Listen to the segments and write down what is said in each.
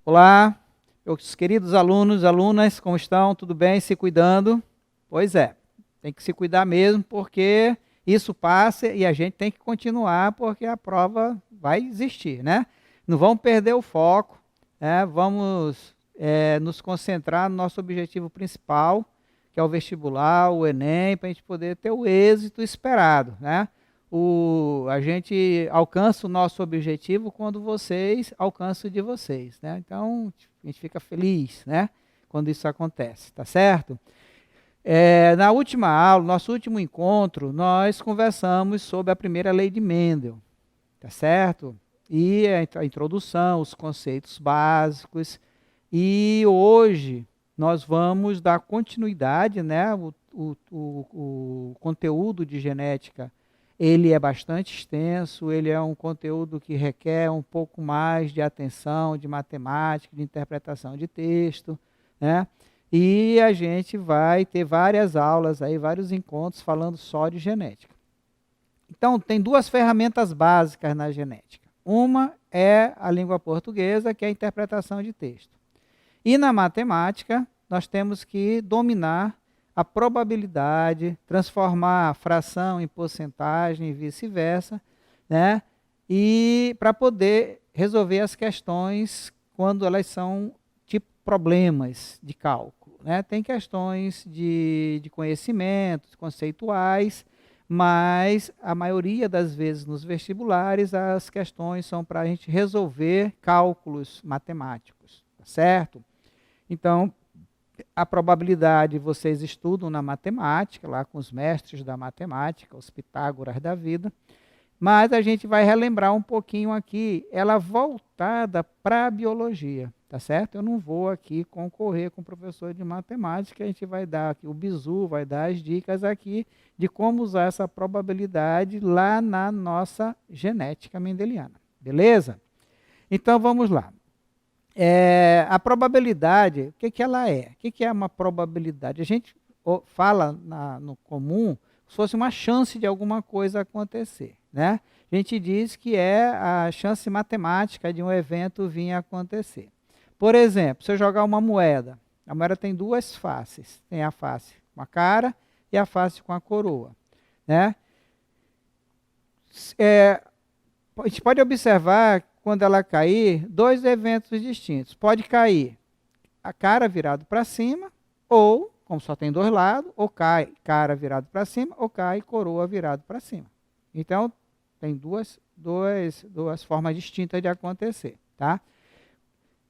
Olá, meus queridos alunos, alunas, como estão? Tudo bem? Se cuidando? Pois é, tem que se cuidar mesmo, porque isso passa e a gente tem que continuar, porque a prova vai existir, né? Não vamos perder o foco, né? Vamos nos concentrar no nosso objetivo principal, que é o vestibular, o Enem, para a gente poder ter o êxito esperado, né? A gente alcança o nosso objetivo quando vocês alcançam o de vocês, né? Então, a gente fica feliz, né? Quando isso acontece, tá certo? Na última aula, nosso último encontro, nós conversamos sobre a primeira lei de Mendel, tá certo? E a introdução, os conceitos básicos. E hoje nós vamos dar continuidade, né? O conteúdo de genética, ele é bastante extenso, ele é um conteúdo que requer um pouco mais de atenção, de matemática, de interpretação de texto, né? E a gente vai ter várias aulas aí, vários encontros falando só de genética. Então, tem duas ferramentas básicas na genética. Uma é a língua portuguesa, que é a interpretação de texto. E na matemática, nós temos que dominar a probabilidade, transformar a fração em porcentagem e vice-versa, né? E para poder resolver as questões quando elas são tipo problemas de cálculo, né? Tem questões de conhecimentos conceituais, mas a maioria das vezes nos vestibulares as questões são para a gente resolver cálculos matemáticos, tá certo? Então, a probabilidade vocês estudam na matemática, lá com os mestres da matemática, os Pitágoras da vida, mas a gente vai relembrar um pouquinho aqui, ela voltada para a biologia, tá certo? Eu não vou aqui concorrer com o professor de matemática, a gente vai dar aqui, o bizu vai dar as dicas aqui de como usar essa probabilidade lá na nossa genética mendeliana, beleza? Então vamos lá. A probabilidade, o que ela é? O que é uma probabilidade? A gente fala no comum se fosse uma chance de alguma coisa acontecer, né? A gente diz que é a chance matemática de um evento vir a acontecer. Por exemplo, se eu jogar uma moeda, a moeda tem duas faces. Tem a face com a cara e a face com a coroa, né? A gente pode observar, quando ela cair, dois eventos distintos. Pode cair a cara virada para cima, ou, como só tem dois lados, ou cai cara virada para cima, ou cai coroa virada para cima. Então, tem duas formas distintas de acontecer, tá?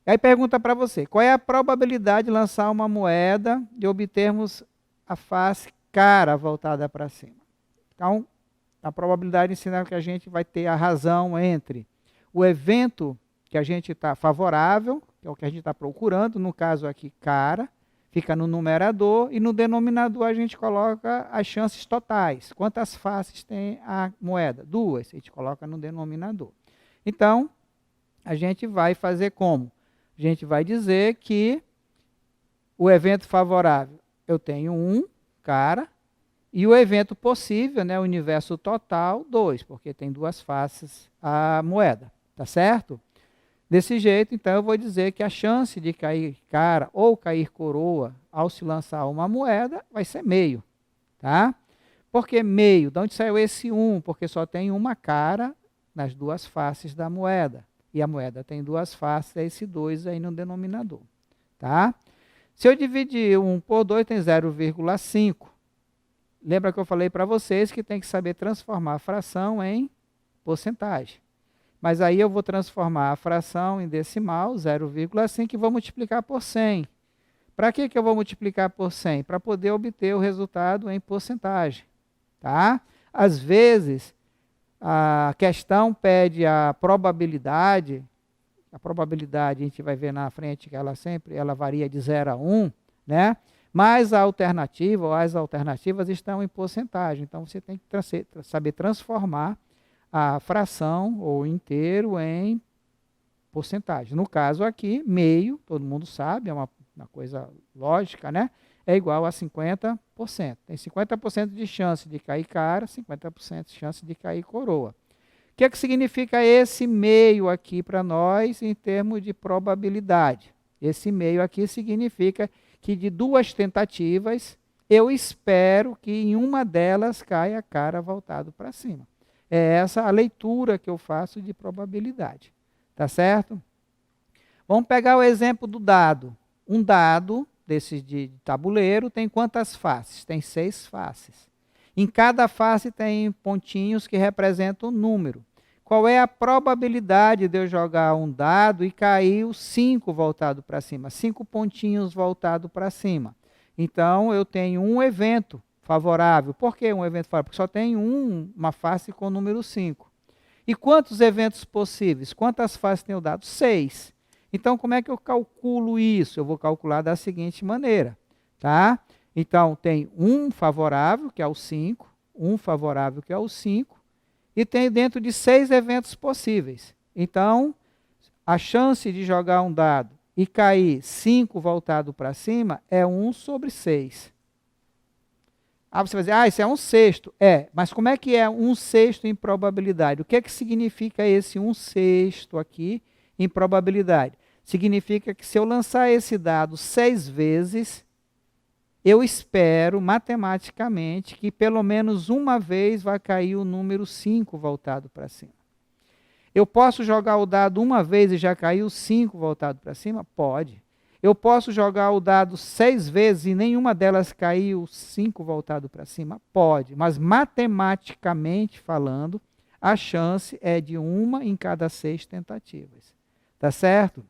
Aí pergunta para você, qual é a probabilidade de lançar uma moeda de obtermos a face cara voltada para cima? Então, a probabilidade ensina que a gente vai ter a razão entre o evento que a gente está favorável, que é o que a gente está procurando, no caso aqui, cara, fica no numerador, e no denominador a gente coloca as chances totais. Quantas faces tem a moeda? Duas, a gente coloca no denominador. Então, a gente vai fazer como? A gente vai dizer que o evento favorável, eu tenho 1, cara, e o evento possível, né, o universo total, 2, porque tem duas faces a moeda, tá certo? Desse jeito, então, eu vou dizer que a chance de cair cara ou cair coroa ao se lançar uma moeda vai ser meio, tá? Por que meio? De onde saiu esse 1? Porque só tem uma cara nas duas faces da moeda. E a moeda tem duas faces, é esse 2 aí no denominador, tá? Se eu dividir 1 por 2, tem 0,5. Lembra que eu falei para vocês que tem que saber transformar a fração em porcentagem. Mas aí eu vou transformar a fração em decimal, 0,5, e vou multiplicar por 100. Para que eu vou multiplicar por 100? Para poder obter o resultado em porcentagem, tá? Às vezes, a questão pede a probabilidade a gente vai ver na frente que ela varia de 0 a 1, né? Mas a alternativa, ou as alternativas estão em porcentagem. Então, você tem que saber transformar a fração ou inteiro em porcentagem. No caso aqui, meio, todo mundo sabe, é uma coisa lógica, né? É igual a 50%. Tem 50% de chance de cair cara, 50% de chance de cair coroa. que é que significa esse meio aqui para nós em termos de probabilidade? Esse meio aqui significa que de 2 tentativas, eu espero que em uma delas caia a cara voltado para cima. É essa a leitura que eu faço de probabilidade. Tá certo? Vamos pegar o exemplo do dado. Um dado desse de tabuleiro tem quantas faces? Tem 6 faces. Em cada face tem pontinhos que representam um número. Qual é a probabilidade de eu jogar um dado e cair o 5 voltado para cima? 5 pontinhos voltado para cima. Então, eu tenho um evento favorável. Por que um evento favorável? Porque só tem uma face com o número 5. E quantos eventos possíveis? Quantas faces tem o dado? 6. Então, como é que eu calculo isso? Eu vou calcular da seguinte maneira, tá? Então, tem um favorável, que é o 5, um favorável, que é o 5, e tem dentro de 6 eventos possíveis. Então, a chance de jogar um dado e cair 5 voltado para cima é 1 sobre 6. Ah, você vai dizer, isso é 1/6. É, mas como é que é 1/6 em probabilidade? O que é que significa esse 1/6 aqui em probabilidade? Significa que se eu lançar esse dado 6 vezes, eu espero matematicamente que pelo menos uma vez vai cair o número 5 voltado para cima. Eu posso jogar o dado uma vez e já caiu 5 voltado para cima? Pode. Eu posso jogar o dado 6 vezes e nenhuma delas caiu 5 voltado para cima? Pode. Mas matematicamente falando, a chance é de 1 em cada 6 tentativas. Tá certo?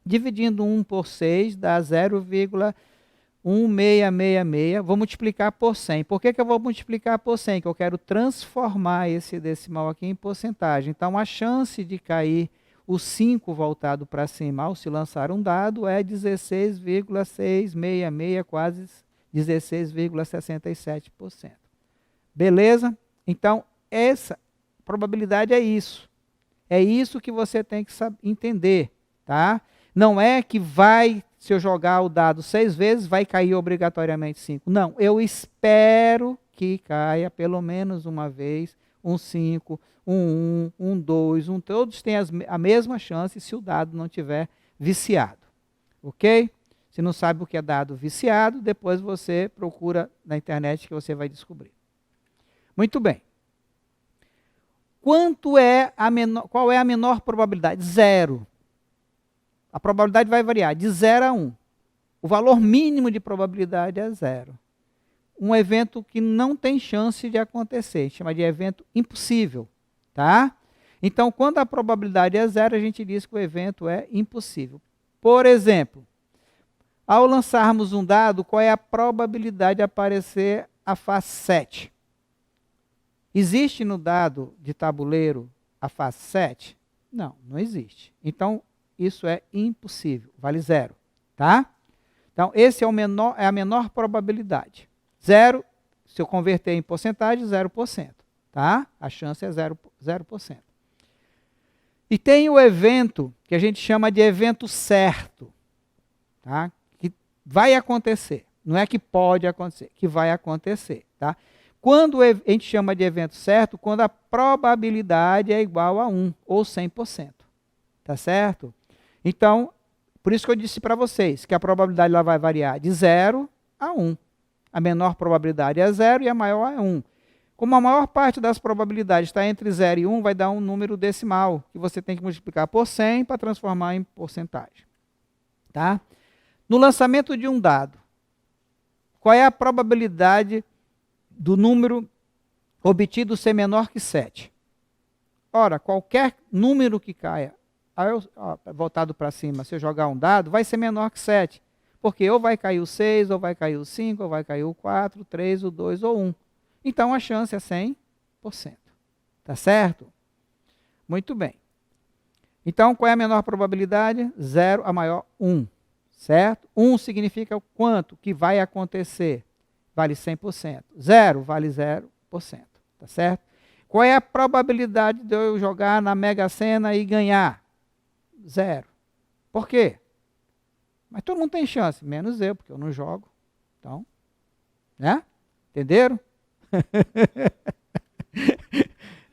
Dividindo 1 por 6 dá 0,1666. Vou multiplicar por 100. Por que eu vou multiplicar por 100? Que eu quero transformar esse decimal aqui em porcentagem. Então, a chance de cair o 5 voltado para cima ao se lançar um dado é 16,666, quase 16,67%. Beleza? Então, essa probabilidade é isso. É isso que você tem que entender, tá? Não é que se eu jogar o dado 6 vezes, vai cair obrigatoriamente 5. Não, eu espero que caia pelo menos uma vez um 5, um 1, um 2, todos têm a mesma chance se o dado não tiver viciado. Ok? Se não sabe o que é dado viciado, depois você procura na internet que você vai descobrir. Muito bem. Qual é a menor probabilidade? 0. A probabilidade vai variar de 0 a 1. O valor mínimo de probabilidade é 0. Um evento que não tem chance de acontecer, a gente chama de evento impossível, tá? Então, quando a probabilidade é 0, a gente diz que o evento é impossível. Por exemplo, ao lançarmos um dado, qual é a probabilidade de aparecer a face 7? Existe no dado de tabuleiro a face 7? Não, não existe. Então, isso é impossível, vale 0, tá? Então, esse é a menor probabilidade. 0, se eu converter em porcentagem, 0%, tá? A chance é 0%. E tem o evento que a gente chama de evento certo, tá? Que vai acontecer. Não é que pode acontecer, que vai acontecer, tá? Quando a gente chama de evento certo, quando a probabilidade é igual a 1 ou 100%, tá certo? Então, por isso que eu disse para vocês que a probabilidade lá vai variar de 0 a 1. A menor probabilidade é 0 e a maior é 1. Como a maior parte das probabilidades está entre 0 e 1, vai dar um número decimal, que você tem que multiplicar por 100 para transformar em porcentagem. Tá? No lançamento de um dado, qual é a probabilidade do número obtido ser menor que 7? Ora, qualquer número que caia, voltado para cima, se eu jogar um dado, vai ser menor que 7. Porque ou vai cair o 6, ou vai cair o 5, ou vai cair o 4, o 3, o 2 ou 1. Então, a chance é 100%. Tá certo? Muito bem. Então, qual é a menor probabilidade? 0, a maior, 1. Certo? 1 significa o quanto que vai acontecer. Vale 100%. 0 vale 0%. Tá certo? Qual é a probabilidade de eu jogar na Mega Sena e ganhar? 0. Por quê? Mas todo mundo tem chance, menos eu, porque eu não jogo. Então, né? Entenderam?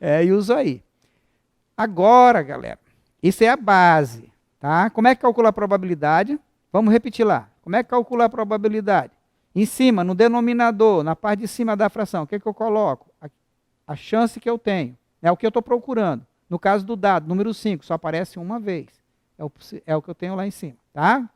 É isso aí. Agora, galera, isso é a base, tá? Como é que calcula a probabilidade? Vamos repetir lá. Como é que calcula a probabilidade? Em cima, no denominador, na parte de cima da fração, o que eu coloco? A chance que eu tenho, é o que eu estou procurando. No caso do dado, número 5, só aparece uma vez. É o que eu tenho lá em cima, tá?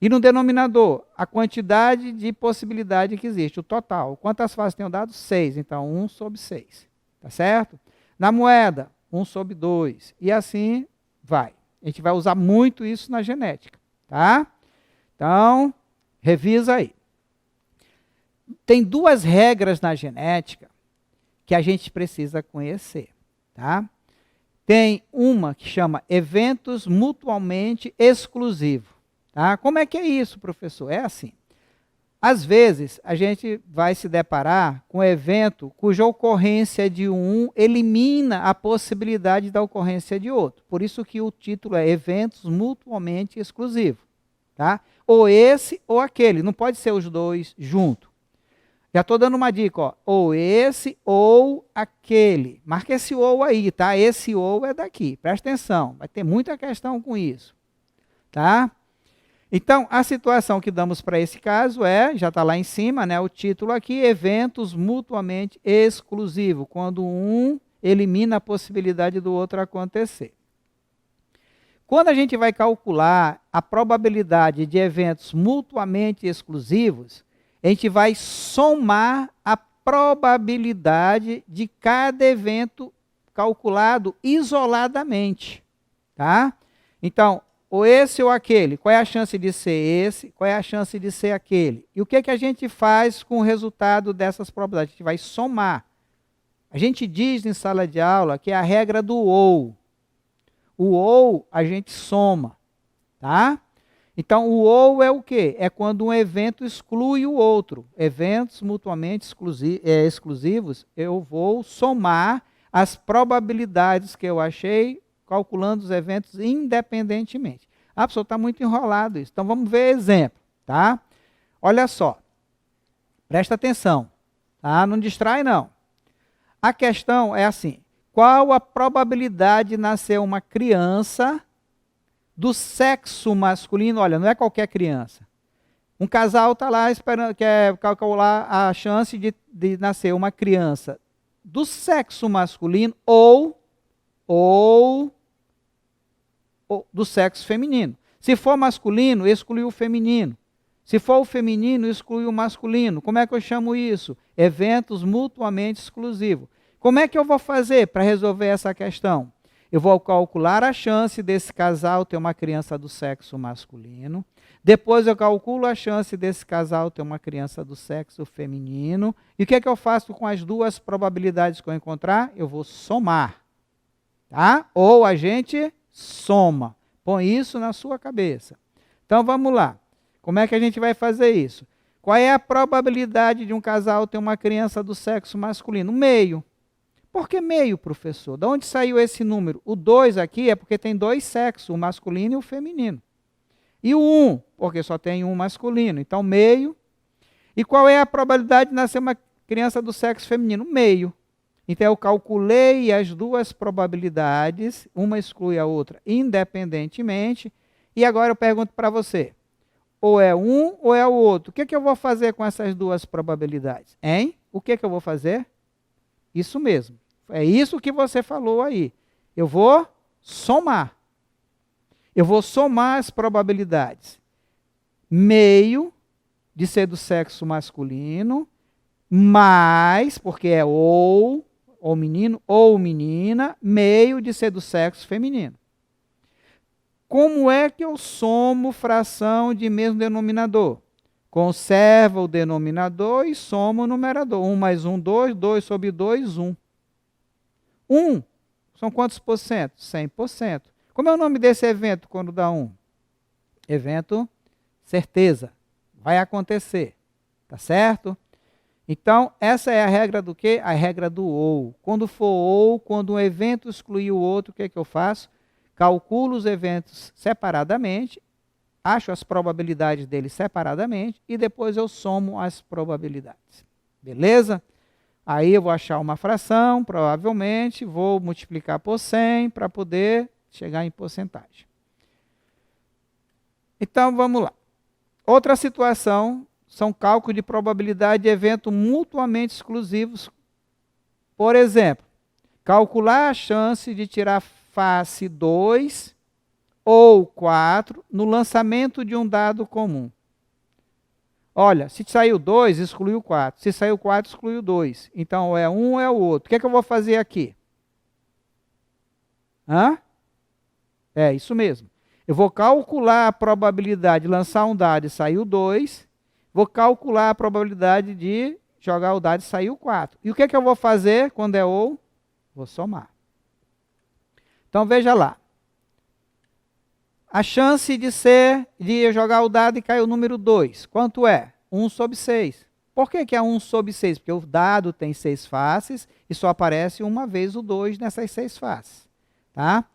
E no denominador, a quantidade de possibilidade que existe, o total. Quantas faces tem o dado? 6, então 1 sobre 6, tá certo? Na moeda, 1 sobre 2, e assim vai. A gente vai usar muito isso na genética, tá? Então, revisa aí. Tem duas regras na genética que a gente precisa conhecer, tá? Tem uma que chama eventos mutuamente exclusivos, tá? Como é que é isso, professor? É assim. Às vezes, a gente vai se deparar com um evento cuja ocorrência de um elimina a possibilidade da ocorrência de outro. Por isso que o título é eventos mutuamente exclusivos, tá? Ou esse ou aquele, não pode ser os dois juntos. Já estou dando uma dica, ó. Ou esse ou aquele. Marca esse ou aí, tá? Esse ou é daqui. Presta atenção, vai ter muita questão com isso, tá? Então, a situação que damos para esse caso é, já está lá em cima, né? O título aqui, eventos mutuamente exclusivos, quando um elimina a possibilidade do outro acontecer. Quando a gente vai calcular a probabilidade de eventos mutuamente exclusivos, a gente vai somar a probabilidade de cada evento calculado isoladamente, tá? Então, ou esse ou aquele, qual é a chance de ser esse, qual é a chance de ser aquele? E o que é que a gente faz com o resultado dessas probabilidades? A gente vai somar. A gente diz em sala de aula que é a regra do ou. O ou a gente soma, tá? Então, o ou é o quê? É quando um evento exclui o outro. Eventos mutuamente exclusivos, eu vou somar as probabilidades que eu achei, calculando os eventos independentemente. Ah, professor, está muito enrolado isso. Então, vamos ver exemplo, tá? Olha só. Presta atenção, tá? Não distrai, não. A questão é assim. Qual a probabilidade de nascer uma criança do sexo masculino? Olha, não é qualquer criança. Um casal está lá esperando, quer calcular a chance de nascer uma criança do sexo masculino ou do sexo feminino. Se for masculino, exclui o feminino. Se for o feminino, exclui o masculino. Como é que eu chamo isso? Eventos mutuamente exclusivos. Como é que eu vou fazer para resolver essa questão? Eu vou calcular a chance desse casal ter uma criança do sexo masculino. Depois eu calculo a chance desse casal ter uma criança do sexo feminino. E o que é que eu faço com as duas probabilidades que eu encontrar? Eu vou somar, tá? Ou a gente soma. Põe isso na sua cabeça. Então vamos lá. Como é que a gente vai fazer isso? Qual é a probabilidade de um casal ter uma criança do sexo masculino? Meio. Por que meio, professor? De onde saiu esse número? O 2 aqui é porque tem dois sexos, o masculino e o feminino. E o 1, porque só tem um masculino. Então, meio. E qual é a probabilidade de nascer uma criança do sexo feminino? Meio. Então, eu calculei as duas probabilidades, uma exclui a outra independentemente. E agora eu pergunto para você, ou é um ou é o outro? O que é que eu vou fazer com essas duas probabilidades? Hein? O que é que eu vou fazer? Isso mesmo. É isso que você falou aí. Eu vou somar. Eu vou somar as probabilidades. Meio de ser do sexo masculino, mais, porque é ou menino ou menina, meio de ser do sexo feminino. Como é que eu somo fração de mesmo denominador? Conserva o denominador e soma o numerador. 1 mais 1, 2. 2 sobre 2, 1. 1 são quantos por cento? 100%. Como é o nome desse evento quando dá 1? Evento certeza. Vai acontecer. Tá certo? Então, essa é a regra do quê? A regra do ou. Quando for ou, quando um evento excluir o outro, o que é que eu faço? Calculo os eventos separadamente, acho as probabilidades deles separadamente e depois eu somo as probabilidades. Beleza? Aí eu vou achar uma fração, provavelmente, vou multiplicar por 100 para poder chegar em porcentagem. Então, vamos lá. Outra situação são cálculos de probabilidade de eventos mutuamente exclusivos. Por exemplo, calcular a chance de tirar face 2 ou 4 no lançamento de um dado comum. Olha, se saiu 2, exclui o 4. Se saiu 4, exclui o 2. Então, ou é um ou é o outro. O que é que eu vou fazer aqui? Hã? É isso mesmo. Eu vou calcular a probabilidade de lançar um dado e sair o 2. Vou calcular a probabilidade de jogar o dado e sair o 4. E o que é que eu vou fazer quando é ou? Vou somar. Então, veja lá. A chance de eu jogar o dado e cair o número 2, quanto é? 1 sobre 6. Por que é 1 sobre 6? Porque o dado tem 6 faces e só aparece uma vez o 2 nessas 6 faces. Tá?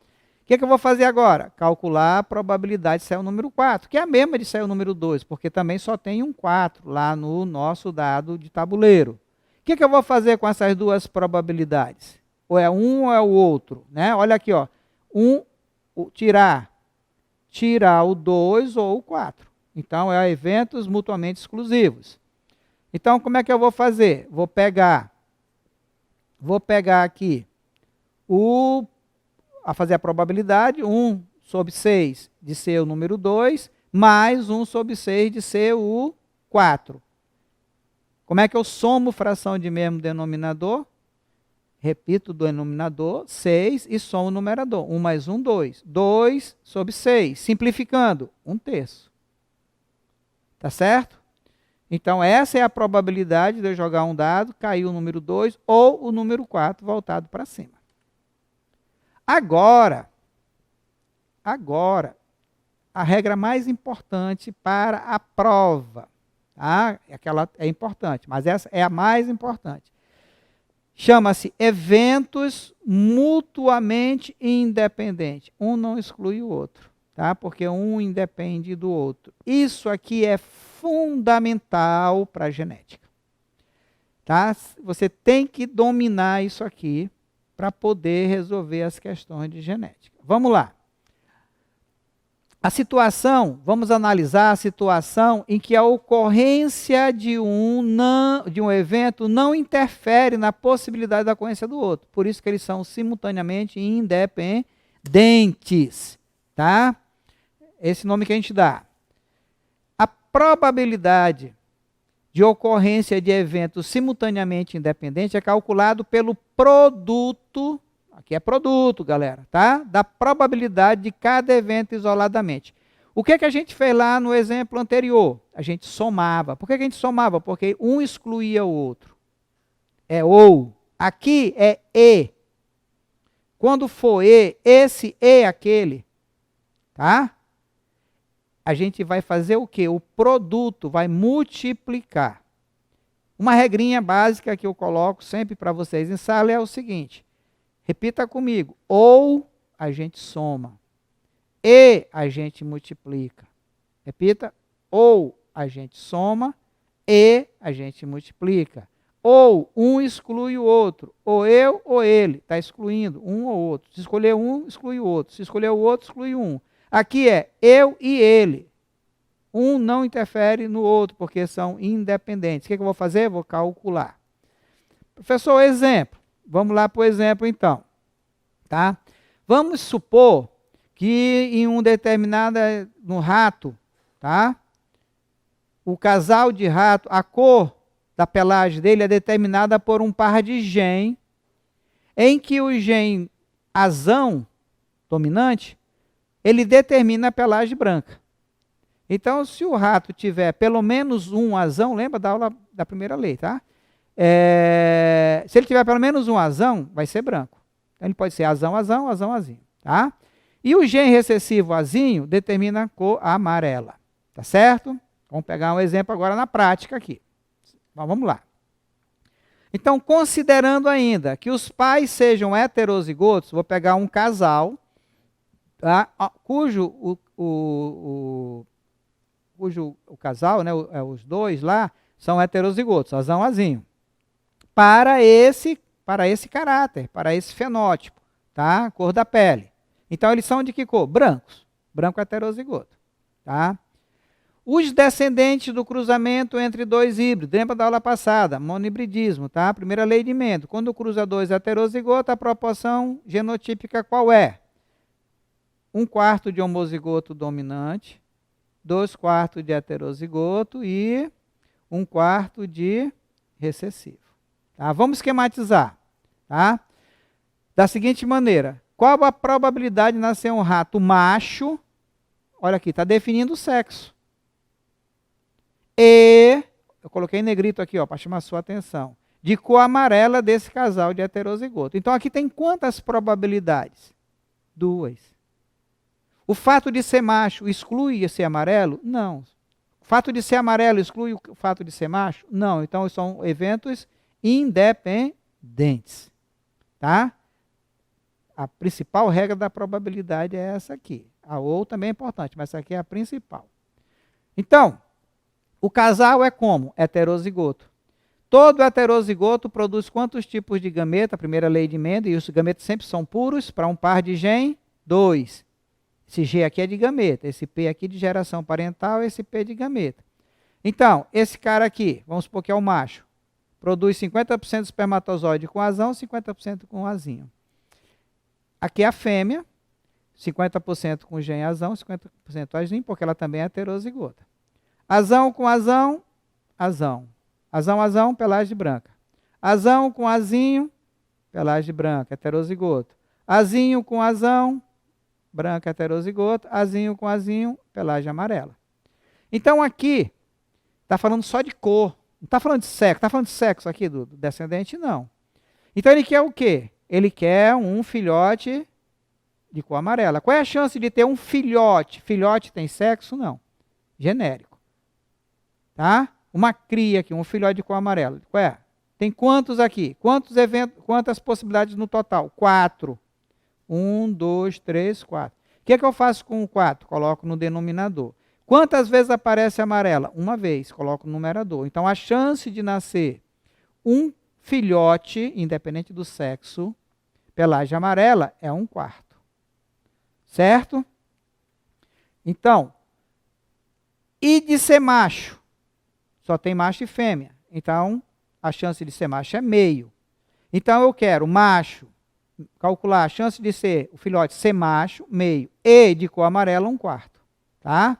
O que é que eu vou fazer agora? Calcular a probabilidade de sair o número 4, que é a mesma de sair o número 2, porque também só tem um 4 lá no nosso dado de tabuleiro. O que é que eu vou fazer com essas duas probabilidades? Ou é um ou é o outro, né? Olha aqui, ó. Tirar o 2 ou o 4. Então, é eventos mutuamente exclusivos. Então, como é que eu vou fazer? Vou pegar aqui a fazer a probabilidade, 1 sobre 6 de ser o número 2, mais 1 sobre 6 de ser o 4. Como é que eu somo fração de mesmo denominador? Repito o denominador, 6, e somo o numerador. 1 mais 1, 2. 2 sobre 6. Simplificando, 1/3. Tá certo? Então, essa é a probabilidade de eu jogar um dado, cair o número 2 ou o número 4 voltado para cima. Agora, a regra mais importante para a prova. Tá? Aquela é importante, mas essa é a mais importante. Chama-se eventos mutuamente independentes. Um não exclui o outro, tá? Porque um independe do outro. Isso aqui é fundamental para a genética. Tá? Você tem que dominar isso aqui para poder resolver as questões de genética. Vamos lá. Vamos analisar a situação em que a ocorrência de um evento não interfere na possibilidade da ocorrência do outro. Por isso que eles são simultaneamente independentes. Tá? Esse nome que a gente dá. A probabilidade de ocorrência de eventos simultaneamente independentes é calculado pelo produto. Aqui é produto, galera, tá? Da probabilidade de cada evento isoladamente. O que a gente fez lá no exemplo anterior? A gente somava. Por que a gente somava? Porque um excluía o outro. É ou. Aqui é e. Quando for e, esse e aquele, tá? A gente vai fazer o quê? O produto vai multiplicar. Uma regrinha básica que eu coloco sempre para vocês em sala é o seguinte. Repita comigo. Ou a gente soma. E a gente multiplica. Repita. Ou a gente soma. E a gente multiplica. Ou um exclui o outro. Ou eu ou ele. Está excluindo um ou outro. Se escolher um, exclui o outro. Se escolher o outro, exclui um. Aqui é eu e ele. Um não interfere no outro, porque são independentes. O que eu vou fazer? Vou calcular. Professor, exemplo. Vamos lá para o exemplo, então. Tá? Vamos supor que em no rato, tá? O casal de rato, a cor da pelagem dele é determinada por um par de gene, em que o gene azão, dominante, ele determina a pelagem branca. Então, se o rato tiver pelo menos um azão, lembra da aula da primeira lei, tá? Se ele tiver pelo menos um azão, vai ser branco. Então, ele pode ser azão, azão, azão, azinho, tá? E o gene recessivo azinho determina a cor amarela, tá certo? Vamos pegar um exemplo agora na prática aqui. Mas vamos lá. Então, considerando ainda que os pais sejam heterozigotos, vou pegar um casal, tá? cujo o casal, né, os dois lá, são heterozigotos, azão, azinho. para esse caráter, para esse fenótipo, tá? Cor da pele. Então, eles são de que cor? Brancos. Branco heterozigoto, tá? Os descendentes do cruzamento entre dois híbridos, lembra da aula passada, monohibridismo, tá? Primeira lei de Mendel. Quando cruza dois heterozigotos, a proporção genotípica qual é? 1/4 de homozigoto dominante, 2/4 de heterozigoto e 1/4 de recessivo. Tá? Vamos esquematizar, tá? Da seguinte maneira, qual a probabilidade de nascer um rato macho? Olha aqui, está definindo o sexo. E, eu coloquei em negrito aqui, para chamar a sua atenção, de cor amarela desse casal de heterozigoto. Então, aqui tem quantas probabilidades? 2. O fato de ser macho exclui ser amarelo? Não. O fato de ser amarelo exclui o fato de ser macho? Não. Então, são eventos independentes. Tá? A principal regra da probabilidade é essa aqui. A outra também é importante, mas essa aqui é a principal. Então, o casal é como? Heterozigoto. Todo heterozigoto produz quantos tipos de gameta? Primeira lei de Mendel, e os gametas sempre são puros, para um par de gen, 2. Esse G aqui é de gameta, esse P aqui de geração parental, esse P de gameta. Então, esse cara aqui, vamos supor que é o macho, produz 50% de espermatozoide com azão, 50% com azinho. Aqui é a fêmea, 50% com gen azão, 50% azinho, porque ela também é heterozigota. Azão com azão, azão. Azão, azão, pelagem branca. Azão com azinho, pelagem branca, heterozigoto. Azinho com azão, branca, heterozigoto. Azinho com azinho, pelagem amarela. Então aqui, está falando só de cor. Não está falando de sexo. Está falando de sexo aqui do descendente? Não. Então ele quer o quê? Ele quer um filhote de cor amarela. Qual é a chance de ter um filhote? Filhote tem sexo? Não. Genérico. Tá? Uma cria aqui, um filhote de cor amarela. Qual é? Tem quantos aqui? Quantas possibilidades no total? 4. 1, 2, 3, 4. O que eu faço com o 4? Coloco no denominador. Quantas vezes aparece amarela? Uma vez, coloco no numerador. Então, a chance de nascer um filhote, independente do sexo, pelagem amarela, é 1/4. Certo? Então, e de ser macho? Só tem macho e fêmea. Então, a chance de ser macho é meio. Então, eu quero macho, calcular a chance de ser o filhote ser macho, meio, e de cor amarela, 1/4. Tá?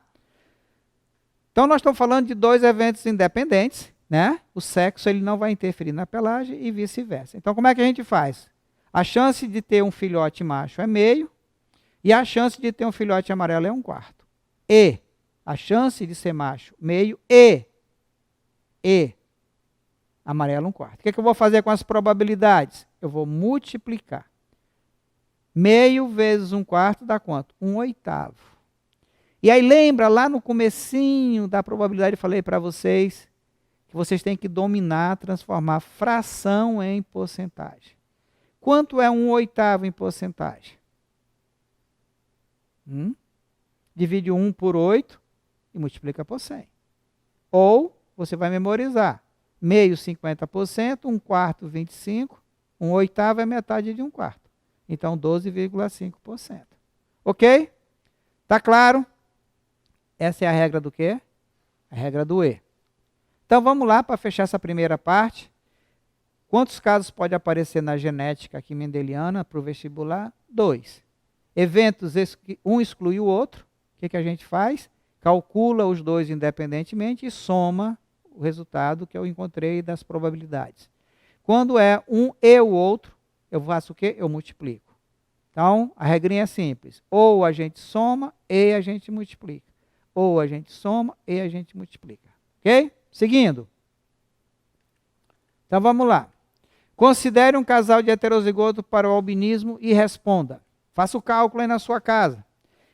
Então, nós estamos falando de dois eventos independentes, né? O sexo ele não vai interferir na pelagem e vice-versa. Então, como é que a gente faz? A chance de ter um filhote macho é meio, e a chance de ter um filhote amarelo é 1/4. E a chance de ser macho, meio, e amarelo 1/4. O que eu vou fazer com as probabilidades? Eu vou multiplicar. Meio vezes 1/4 dá quanto? 1/8. E aí lembra, lá no comecinho da probabilidade, eu falei para vocês, que vocês têm que dominar, transformar fração em porcentagem. Quanto é 1/8 em porcentagem? Divide 1 por 8 e multiplica por 100. Ou você vai memorizar. Meio 50%, 1/4 25%, 1/8 é metade de 1/4. Então 12,5%. Ok? Tá claro? Essa é a regra do quê? A regra do E. Então vamos lá para fechar essa primeira parte. Quantos casos pode aparecer na genética aqui mendeliana para o vestibular? 2. Eventos, um exclui o outro. O que a gente faz? Calcula os dois independentemente e soma o resultado que eu encontrei das probabilidades. Quando é um e o outro, eu faço o quê? Eu multiplico. Então, a regrinha é simples. Ou a gente soma e a gente multiplica. Ou a gente soma e a gente multiplica. Ok? Seguindo. Então, vamos lá. Considere um casal de heterozigoto para o albinismo e responda. Faça o cálculo aí na sua casa.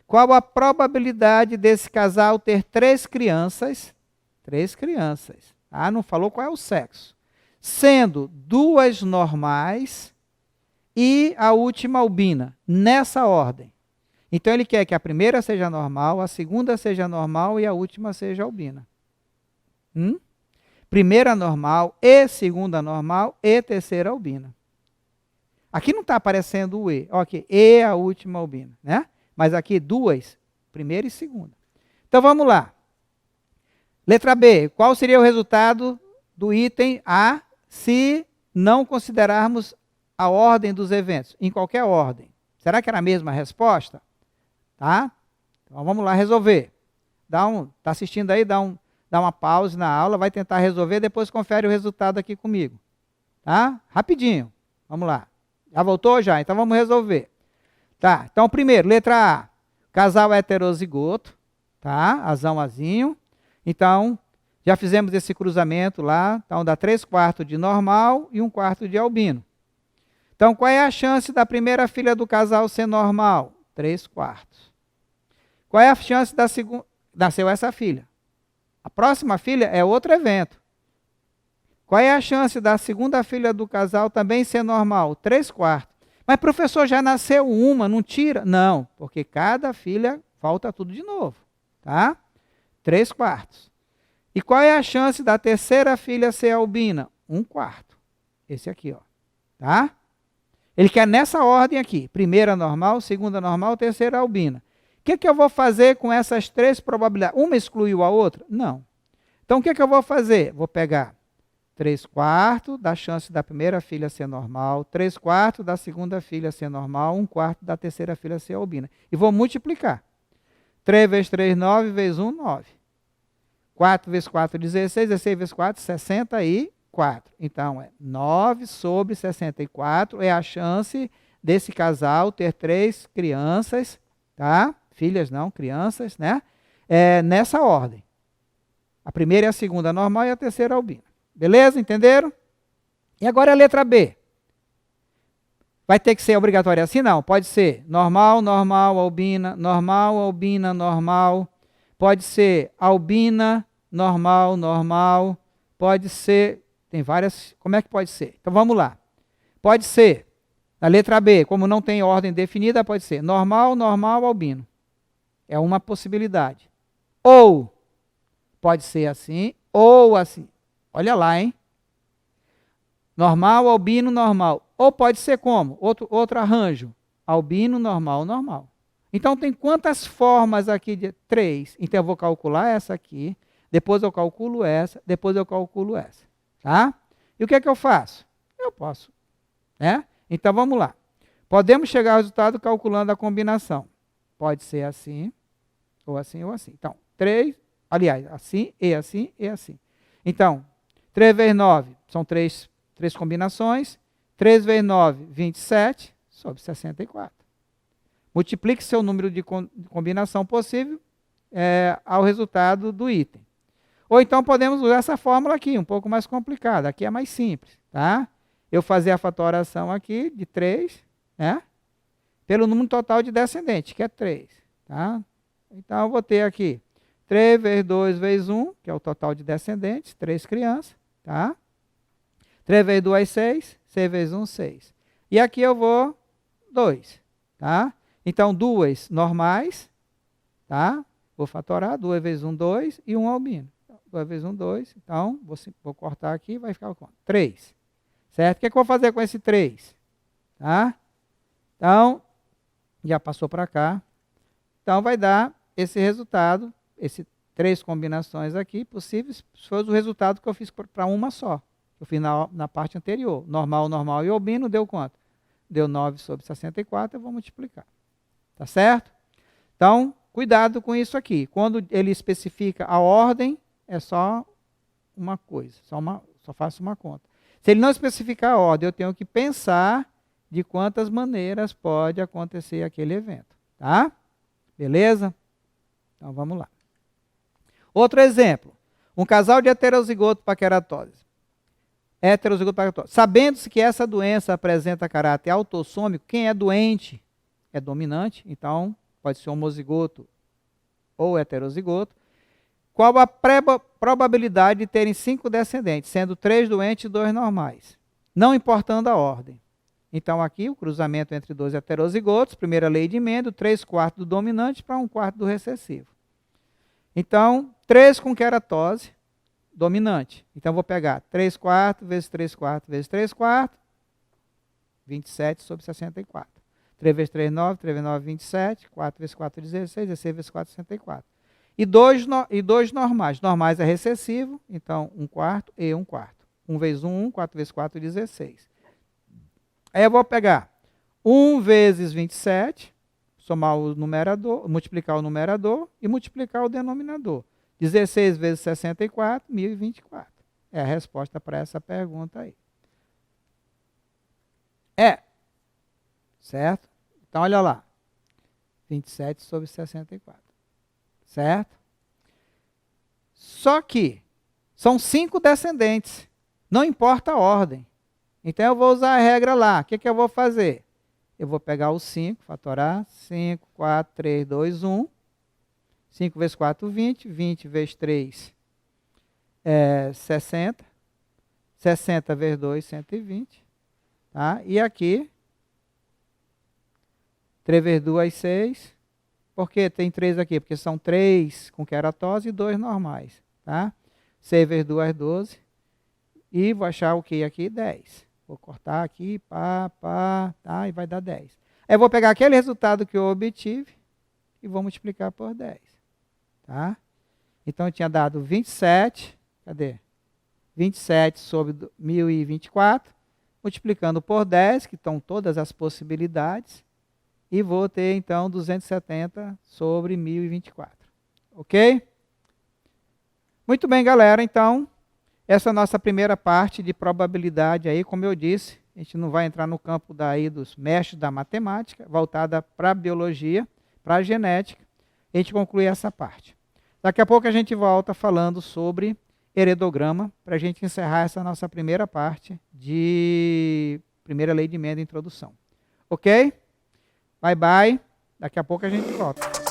Qual a probabilidade desse casal ter 3 crianças? 3 crianças. Ah, não falou qual é o sexo. Sendo 2 normais e a última albina. Nessa ordem. Então, ele quer que a primeira seja normal, a segunda seja normal e a última seja albina. primeira normal e segunda normal e terceira albina. Aqui não está aparecendo o E. Ok, E a última albina, né? Mas aqui duas, primeira e segunda. Então vamos lá. Letra B. Qual seria o resultado do item A se não considerarmos a ordem dos eventos? Em qualquer ordem. Será que era a mesma resposta? Tá? Então vamos lá resolver. Tá assistindo aí? Dá uma pausa na aula, vai tentar resolver, depois confere o resultado aqui comigo. Tá? Rapidinho. Vamos lá. Já voltou já? Então vamos resolver. Tá, então primeiro, letra A. Casal heterozigoto, tá? Azão, azinho. Então, já fizemos esse cruzamento lá. Então dá 3/4 de normal e 1/4 de albino. Então qual é a chance da primeira filha do casal ser normal? 3/4. Qual é a chance da segunda? Nasceu essa filha. A próxima filha é outro evento. Qual é a chance da segunda filha do casal também ser normal? 3/4. Mas, professor, já nasceu uma, não tira? Não, porque cada filha volta tudo de novo. Tá? 3/4. E qual é a chance da terceira filha ser albina? 1/4. Esse aqui, ó. Tá? Ele quer nessa ordem aqui. Primeira normal, segunda normal, terceira albina. O que eu vou fazer com essas três probabilidades? Uma excluiu a outra? Não. Então, o que eu vou fazer? Vou pegar 3/4 da chance da primeira filha ser normal, 3/4 da segunda filha ser normal, 1/4 da terceira filha ser albina. E vou multiplicar. 3 vezes 3, 9, vezes 1, 9. 4 vezes 4, 16, 16 vezes 4, 64. Então, é 9 sobre 64 é a chance desse casal ter 3 crianças, tá? Filhas não, crianças, né? Nessa ordem. A primeira e a segunda normal e a terceira albina. Beleza? Entenderam? E agora a letra B. Vai ter que ser obrigatória assim? Não. Pode ser normal, normal, albina, normal, albina, normal. Pode ser albina, normal, normal. Pode ser... Tem várias... Como é que pode ser? Então vamos lá. Pode ser, na letra B, como não tem ordem definida, pode ser normal, normal, albino. É uma possibilidade. Ou pode ser assim, ou assim. Olha lá, hein? Normal, albino, normal. Ou pode ser como? Outro arranjo. Albino, normal, normal. Então, tem quantas formas aqui? 3. Então, eu vou calcular essa aqui. Depois eu calculo essa. Depois eu calculo essa. Tá? E o que é que eu faço? Eu posso. Né? Então, vamos lá. Podemos chegar ao resultado calculando a combinação. Pode ser assim, ou assim, ou assim. Então, 3. Aliás, assim, e assim, e assim. Então, 3 vezes 9 são 3 combinações. 3 vezes 9, 27 sobre 64. Multiplique seu número de combinação possível ao resultado do item. Ou então podemos usar essa fórmula aqui, um pouco mais complicada. Aqui é mais simples. Tá? Eu fazer a fatoração aqui de 3, né? Pelo número total de descendentes, que é 3. Tá? Então eu vou ter aqui 3 vezes 2 vezes 1, que é o total de descendentes, 3 crianças. Tá? 3 vezes 2, 6. 6 vezes 1, 6. E aqui eu vou 2. Tá? Então, 2 normais. Tá? Vou fatorar. 2 vezes 1, 2. E 1 albino. 2 vezes 1, 2. Então, vou cortar aqui. Vai ficar quanto? 3. Certo? O que eu vou fazer com esse 3? Tá? Então, já passou para cá. Então, vai dar esse resultado. Esse 3 combinações aqui possíveis. Foi o resultado que eu fiz para uma só. Eu fiz na parte anterior. Normal, normal e albino deu quanto? Deu 9 sobre 64, eu vou multiplicar. Tá certo? Então, cuidado com isso aqui. Quando ele especifica a ordem, é só uma coisa. Só faço uma conta. Se ele não especificar a ordem, eu tenho que pensar de quantas maneiras pode acontecer aquele evento. Tá? Beleza? Então, vamos lá. Outro exemplo. Um casal de heterozigoto paqueratose. Heterozigoto paqueratose. Sabendo-se que essa doença apresenta caráter autossômico, quem é doente é dominante, então pode ser homozigoto ou heterozigoto. Qual a probabilidade de terem 5 descendentes, sendo 3 doentes e 2 normais, não importando a ordem? Então aqui o cruzamento entre 2 heterozigotos, primeira lei de Mendel, 3/4 do dominante para 1/4 do recessivo. Então, 3 com queratose, dominante. Então, eu vou pegar 3 quartos vezes 3 quartos vezes 3 quartos, 27 sobre 64. 3 vezes 3, 9, 3 vezes 9, 27, 4 vezes 4, 16, 16 vezes 4, 64. E dois normais. Normais é recessivo, então 1 quarto e 1 quarto. 1 vezes 1, 1, 4 vezes 4, 16. Aí eu vou pegar 1 vezes 27, somar o numerador, multiplicar o numerador e multiplicar o denominador. 16 vezes 64, 1024. É a resposta para essa pergunta aí. Certo? Então, olha lá. 27 sobre 64. Certo? Só que são 5 descendentes. Não importa a ordem. Então, eu vou usar a regra lá. O que eu vou fazer? Eu vou pegar o 5, fatorar. 5, 4, 3, 2, 1. 5 vezes 4, 20. 20 vezes 3, 60. 60 vezes 2, 120. Tá? E aqui, 3 vezes 2, 6. Por que tem 3 aqui? Porque são 3 com queratose e 2 normais. Tá? 6 vezes 2, 12. E vou achar o que aqui? 10. Vou cortar aqui, tá? E vai dar 10. Aí eu vou pegar aquele resultado que eu obtive e vou multiplicar por 10. Tá? Então eu tinha dado 27, cadê? 27 sobre 1024, multiplicando por 10, que estão todas as possibilidades, e vou ter então 270 sobre 1024. Ok? Muito bem, galera, então, essa é a nossa primeira parte de probabilidade aí, como eu disse, a gente não vai entrar no campo daí dos mestres da matemática, voltada para a biologia, para a genética, a gente conclui essa parte. Daqui a pouco a gente volta falando sobre heredograma, para a gente encerrar essa nossa primeira parte de primeira lei de Mendel, introdução. Ok? Bye, bye. Daqui a pouco a gente volta.